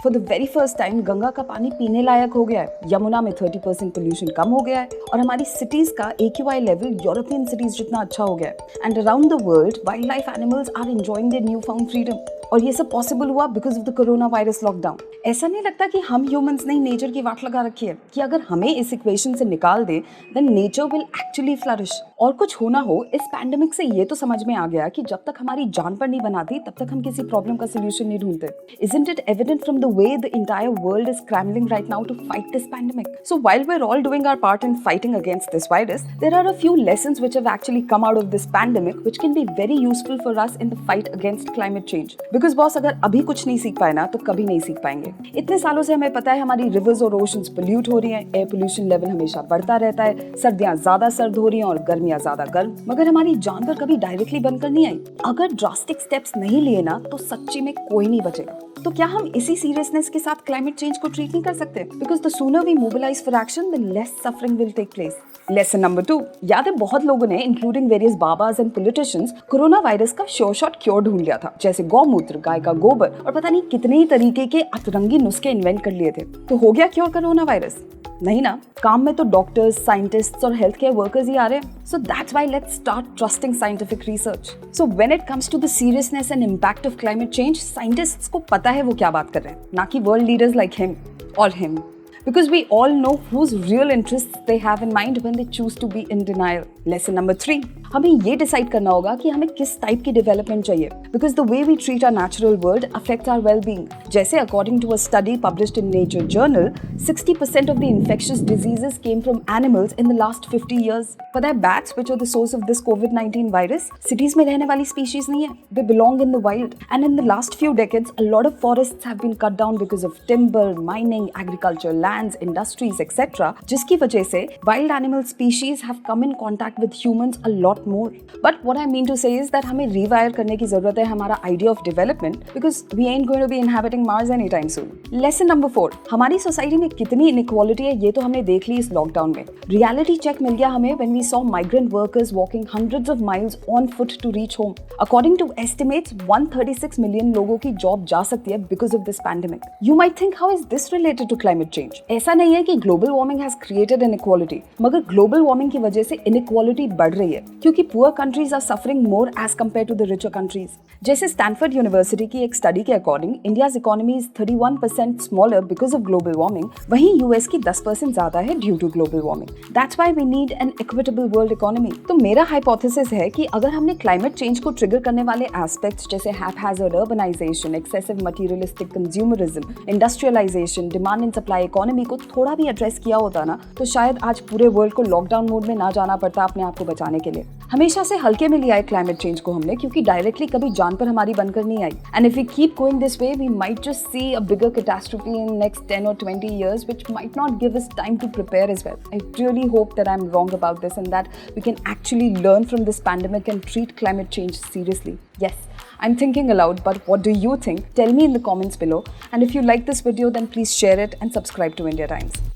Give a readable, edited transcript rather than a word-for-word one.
For the very first time Ganga का पानी पीने लायक हो गया है, यमुना में 30% पोल्यूशन कम हो गया है और हमारी सिटीज का AQI लेवल यूरोपियन सिटीज जितना अच्छा हो गया है and around the world wild life animals are enjoying their new found freedom. और ये सब पॉसिबल हुआ because of the corona virus lockdown. ऐसा नहीं लगता कि हम ह्यूमंस ने नेचर की वाट लगा रखी है कि अगर हमें इस इक्वेशन से निकाल दे then nature will actually flourish. और कुछ होना हो, इस पैंडेमिक से ये तो समझ में आ गया कि जब तक हमारी जान पर नहीं बनाती तब तक हम किसी प्रॉब्लम का सोल्यूशन नहीं ढूंढते। Isn't it evident from the way the entire world is scrambling right now to fight this pandemic? So while we're all doing our part in fighting against this virus, there are a few lessons which have actually come out of this pandemic which can be very useful for us in the fight against climate change. Because boss, अगर अभी कुछ नहीं सीख पाए ना तो कभी नहीं सीख पाएंगे। इतने सालों से हमें पता है हमारी रिवर्स और ओशंस पोल्यूट हो रही हैं, एयर पोल्यूशन लेवल हमेशा बढ़ता रहता है, सर्दियां ज्यादा सर्द हो रही हैं और गर्मियां ज्यादा गर्म, मगर हमारी जान पर कभी डायरेक्टली बनकर नहीं आई। अगर ड्रास्टिक स्टेप्स नहीं लिए ना तो सच्ची में कोई नहीं बचेगा। तो क्या हम इसी सीरियसनेस के साथ क्लाइमेट चेंज को ट्रीट नहीं कर सकते? Because the sooner we mobilise for action the less suffering will take place. Lesson number 2, याद है बहुत लोगों ने including various babas and politicians corona virus का श्योर शॉट क्योर ढूंढ लिया था, जैसे गौमूत्र, गाय का गोबर और पता नहीं कितने ही तरीके के अतरंगी नुस्खे इन्वेंट कर लिए थे। तो हो गया क्योर कोरोना वायरस? नहीं ना। काम में तो डॉक्टर्स, साइंटिस्ट्स और हेल्थ केयर वर्कर्स ही आ रहे हैं। So that's why let's start trusting scientific research. So when it comes to the seriousness and impact of climate change, scientists को पता है वो क्या बात कर रहे हैं, ना कि वर्ल्ड लीडर्स लाइक हिम और him. Because we all know whose real interests they have in mind when they choose to be in denial. Lesson number 3, हमें ये डिसाइड करना होगा कि हमें किस टाइप की डेवलपमेंट चाहिए, because the way we treat our natural world affects our well-being. जैसे according to a study published in Nature Journal, 60% of the infectious diseases came from animals in the last 50 years. पता है bats, which are the source of this COVID-19 virus, cities में रहने वाली species नहीं है, they belong in the wild. And in the last few decades, a lot of forests have been cut down because of timber, mining, agriculture, land, industries, etc. जिसकी वजह से wild animal species have come in contact with humans a lot more. But what I mean to say is that हमें rewire करने की जरूरत है हमारा idea of development because we ain't going to be inhabiting Mars anytime soon. Lesson number 4, हमारी society में कितनी inequality है ये तो हमने देख ली इस लॉकडाउन में। Reality check मिल गया हमें when we saw migrant workers walking hundreds of miles on foot to reach home. According to estimates, 136 million लोगों की जॉब जा सकती है because of this pandemic. You might think, how is this related to climate change? ऐसा नहीं है कि global warming has created inequality, मगर ग्लोबल वार्मिंग की वजह से इनइक्वालिटी बढ़ रही है क्योंकि poor countries are suffering more as compare to the richer countries. जैसे स्टैनफोर्ड यूनिवर्सिटी की एक स्टडी के according India's economy is 31% smaller because of global warming, वहीं यूएस की 10% ज्यादा है due to global warming. That's why we need an equitable world economy. तो मेरा हाइपोथेसिस है कि अगर हमने क्लाइमेट चेंज को ट्रिगर करने वाले एस्पेक्ट्स जैसे haphazard urbanisation, excessive materialistic consumerism, industrialisation, demand and supply economy को थोड़ा भी एड्रेस किया होता ना तो शायद आज पूरे वर्ल्ड को लॉकडाउन मोड में ना जाना पड़ता अपने आप को बचाने के लिए। हमेशा से हल्के में लिया है क्लाइमेट चेंज को हमने क्योंकि डायरेक्टली कभी जान पर हमारी बनकर नहीं आई। And if we keep going this way we might just see a bigger catastrophe in next 10 or 20 years which might not give us time to prepare as well. I really hope that I'm wrong about this and that we can actually learn from this pandemic and treat climate change seriously. Yes, I'm thinking aloud, but what do you think? Tell me in the comments below. And if you like this video, then please share it and subscribe to India Times.